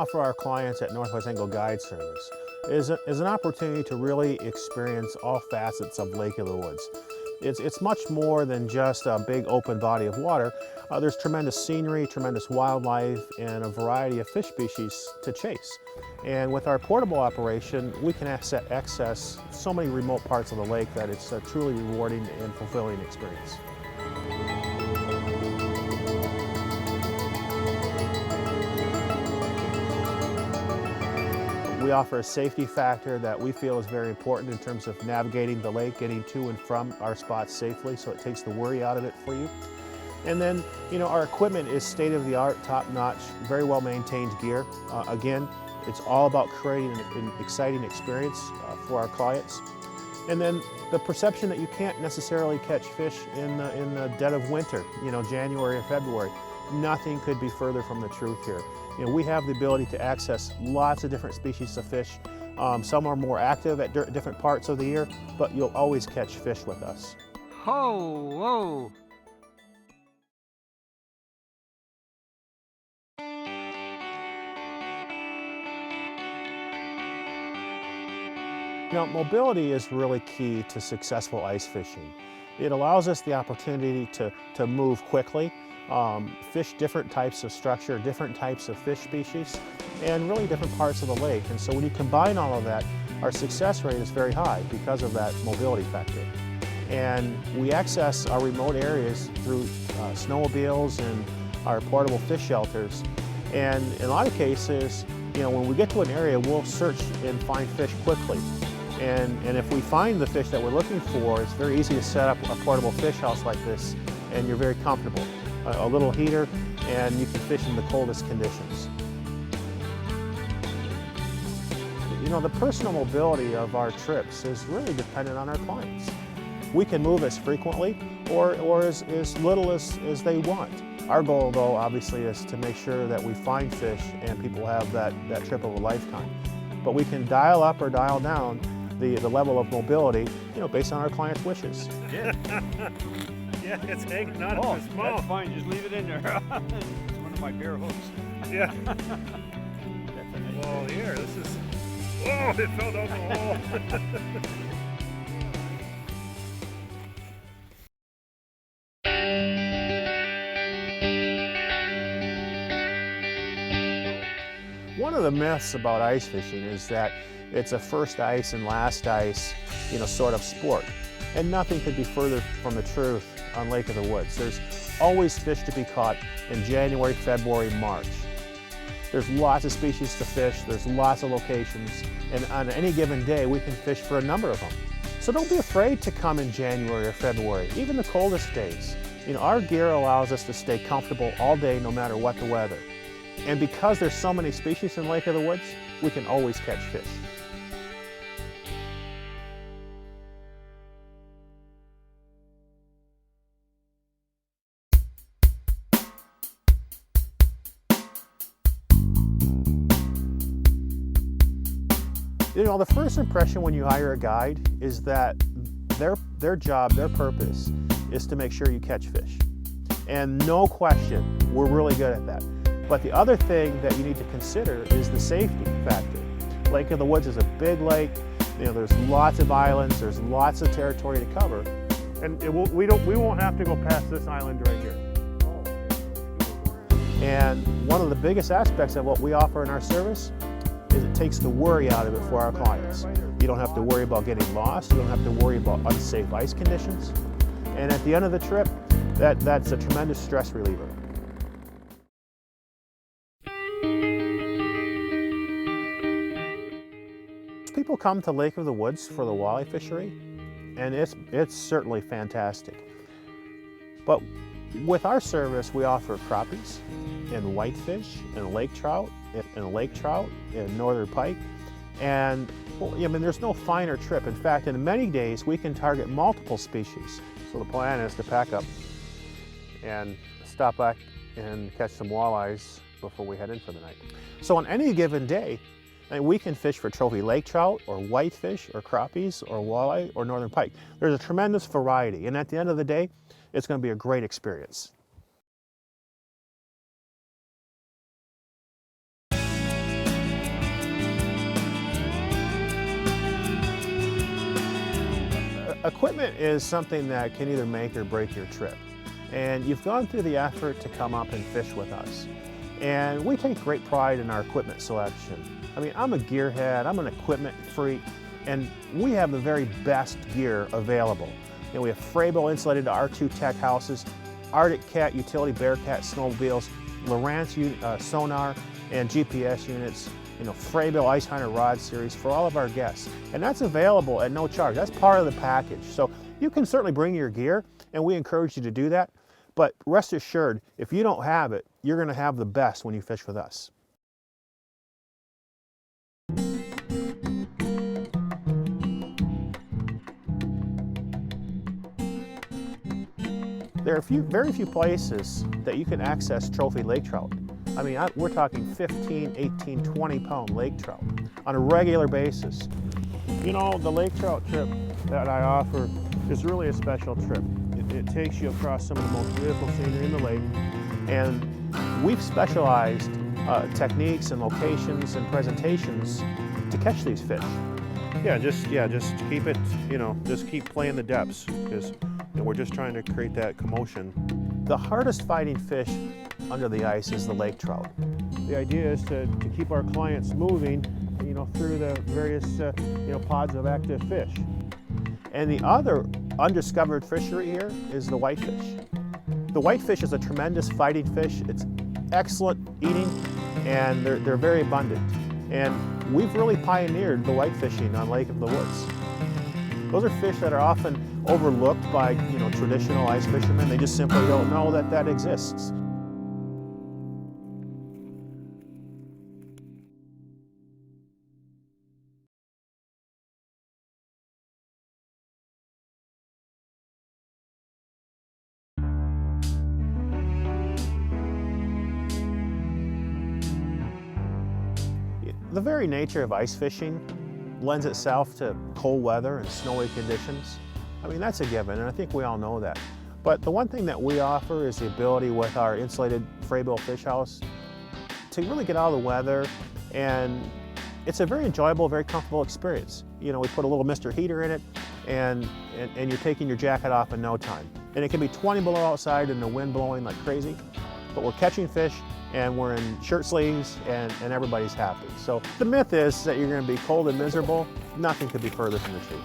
offer our clients at Northwest Anglo Guide Service is an opportunity to really experience all facets of Lake of the Woods. It's much more than just a big open body of water. There's tremendous scenery, tremendous wildlife, and a variety of fish species to chase. And with our portable operation, we can access so many remote parts of the lake that it's a truly rewarding and fulfilling experience. We offer a safety factor that we feel is very important in terms of navigating the lake, getting to and from our spots safely, so it takes the worry out of it for you. And then, our equipment is state-of-the-art, top-notch, very well-maintained gear. Again, it's all about creating an exciting experience for our clients. And then the perception that you can't necessarily catch fish in the dead of winter, January or February. Nothing could be further from the truth here. We have the ability to access lots of different species of fish. Some are more active at different parts of the year, but you'll always catch fish with us. Ho, whoa. Mobility is really key to successful ice fishing. It allows us the opportunity to move quickly, fish different types of structure, different types of fish species, and really different parts of the lake. And so when you combine all of that, our success rate is very high because of that mobility factor. And we access our remote areas through snowmobiles and our portable fish shelters. And in a lot of cases, when we get to an area, we'll search and find fish quickly. And if we find the fish that we're looking for, it's very easy to set up a portable fish house like this, and you're very comfortable. A little heater, and you can fish in the coldest conditions. The personal mobility of our trips is really dependent on our clients. We can move as frequently or as little as they want. Our goal, though, obviously, is to make sure that we find fish and people have that trip of a lifetime. But we can dial up or dial down the level of mobility, based on our clients' wishes. Yeah, yeah, it's hanging on Oh, to small. that's fine. Just leave it in there. It's one of my bare hooks. Yeah. That's a nice Well, here, this is. Oh, it fell down the hole. One of the myths about ice fishing is that it's a first ice and last ice, sort of sport. And nothing could be further from the truth on Lake of the Woods. There's always fish to be caught in January, February, March. There's lots of species to fish, there's lots of locations, and on any given day we can fish for a number of them. So don't be afraid to come in January or February, even the coldest days. Our gear allows us to stay comfortable all day no matter what the weather. And because there's so many species in Lake of the Woods, we can always catch fish. The first impression when you hire a guide is that their job, their purpose, is to make sure you catch fish. And no question, we're really good at that. But the other thing that you need to consider is the safety factor. Lake of the Woods is a big lake. There's lots of islands, there's lots of territory to cover. And we won't have to go past this island right here. And one of the biggest aspects of what we offer in our service is it takes the worry out of it for our clients. You don't have to worry about getting lost, you don't have to worry about unsafe ice conditions. And at the end of the trip, that's a tremendous stress reliever. People come to Lake of the Woods for the walleye fishery, and it's certainly fantastic. But with our service, we offer crappies and whitefish and lake trout and northern pike. And there's no finer trip. In fact, in many days, we can target multiple species. So the plan is to pack up and stop back and catch some walleyes before we head in for the night. So on any given day, we can fish for trophy lake trout or whitefish or crappies or walleye or northern pike. There's a tremendous variety, and at the end of the day, it's going to be a great experience. Equipment is something that can either make or break your trip. And you've gone through the effort to come up and fish with us. And we take great pride in our equipment selection. I mean, I'm a gearhead, I'm an equipment freak, and we have the very best gear available. You know, we have Frabill insulated R2 Tech houses, Arctic Cat utility Bearcat snowmobiles, Lowrance sonar and GPS units, you know, Frabill Ice Hunter rod series for all of our guests. And that's available at no charge. That's part of the package. So you can certainly bring your gear, and we encourage you to do that. But rest assured, if you don't have it, you're going to have the best when you fish with us. There are very few places that you can access trophy lake trout. I mean, we're talking 15, 18, 20 pound lake trout on a regular basis. You know, the lake trout trip that I offer is really a special trip. It takes you across some of the most beautiful scenery in the lake, and we've specialized techniques and locations and presentations to catch these fish. Just keep it, you know, just keep playing the depths, because we're just trying to create that commotion. The hardest fighting fish under the ice is the lake trout. The idea is to keep our clients moving, you know, through the various, pods of active fish. And the other undiscovered fishery here is the whitefish. The whitefish is a tremendous fighting fish. It's excellent eating, and they're very abundant. And we've really pioneered the whitefishing on Lake of the Woods. Those are fish that are often overlooked by, you know, traditional ice fishermen. They just simply don't know that that exists. The very nature of ice fishing lends itself to cold weather and snowy conditions. I mean, that's a given, and I think we all know that. But the one thing that we offer is the ability with our insulated Frabill fish house to really get out of the weather, and it's a very enjoyable, very comfortable experience. You know, we put a little Mr. Heater in it, and you're taking your jacket off in no time. And it can be 20 below outside and the wind blowing like crazy, but we're catching fish, and we're in shirt sleeves, and everybody's happy. So the myth is that you're going to be cold and miserable. Nothing could be further from the truth.